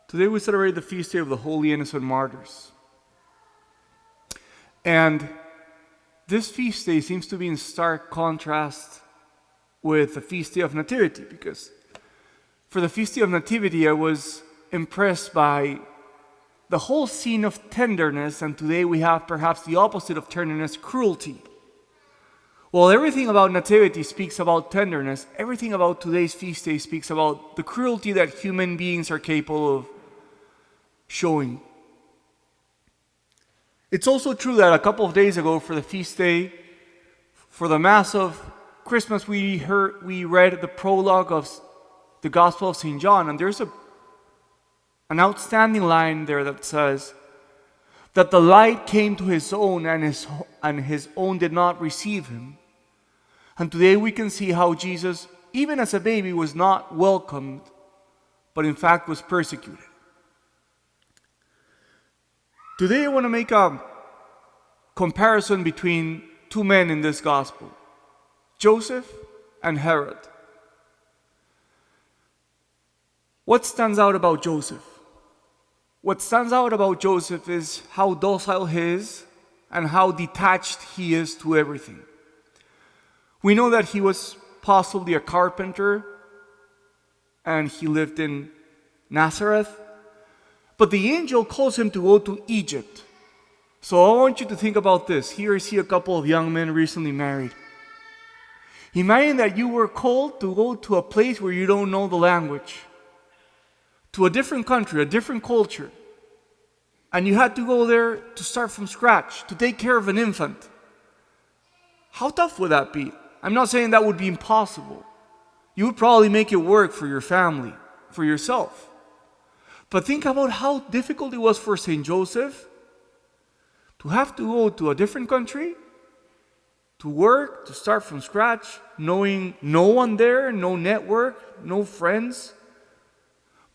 Today we celebrate the feast day of the Holy Innocent Martyrs. And this feast day seems to be in stark contrast with the feast day of Nativity, because for the feast day of Nativity I was impressed by the whole scene of tenderness, and today we have perhaps the opposite of tenderness, cruelty. While everything about Nativity speaks about tenderness, everything about today's feast day speaks about the cruelty that human beings are capable of showing. It's also true that a couple of days ago for the feast day, for the Mass of Christmas, we read the prologue of the Gospel of St. John, and there's an outstanding line there that says that the light came to his own and his own did not receive him. And today we can see how Jesus, even as a baby, was not welcomed, but in fact was persecuted. Today I want to make a comparison between two men in this gospel, Joseph and Herod. What stands out about Joseph? What stands out about Joseph is how docile he is and how detached he is to everything. We know that he was possibly a carpenter and he lived in Nazareth, but the angel calls him to go to Egypt. So I want you to think about this. Here I see a couple of young men recently married. Imagine that you were called to go to a place where you don't know the language, to a different country, a different culture, and you had to go there to start from scratch, to take care of an infant. How tough would that be? I'm not saying that would be impossible. You would probably make it work for your family, for yourself. But think about how difficult it was for St. Joseph to have to go to a different country, to work, to start from scratch, knowing no one there, no network, no friends.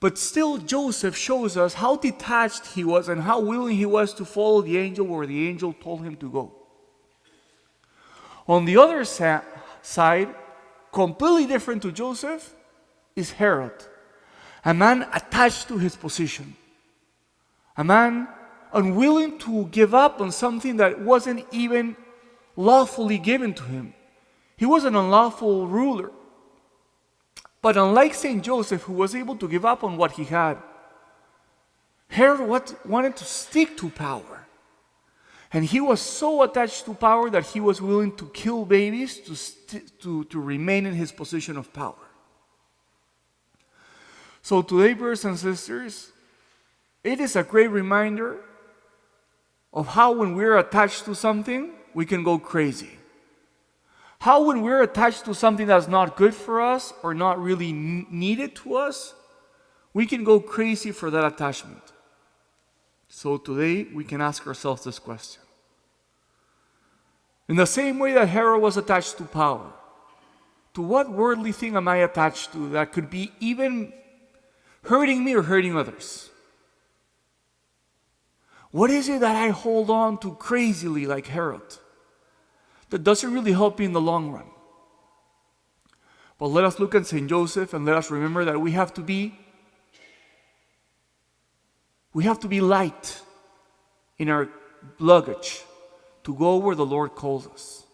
But still, Joseph shows us how detached he was and how willing he was to follow the angel where the angel told him to go. On the other side, completely different to Joseph, is Herod, a man attached to his position, a man unwilling to give up on something that wasn't even lawfully given to him. He was an unlawful ruler. But unlike St. Joseph, who was able to give up on what he had, Herod wanted to stick to power. And he was so attached to power that he was willing to kill babies to remain in his position of power. So today, brothers and sisters, it is a great reminder of how when we're attached to something, we can go crazy. How when we're attached to something that's not good for us or not really needed to us, we can go crazy for that attachment. So today we can ask ourselves this question. In the same way that Herod was attached to power, to what worldly thing am I attached to that could be even hurting me or hurting others? What is it that I hold on to crazily like Herod that doesn't really help me in the long run? But let us look at St. Joseph and let us remember that we have to be light in our luggage to go where the Lord calls us.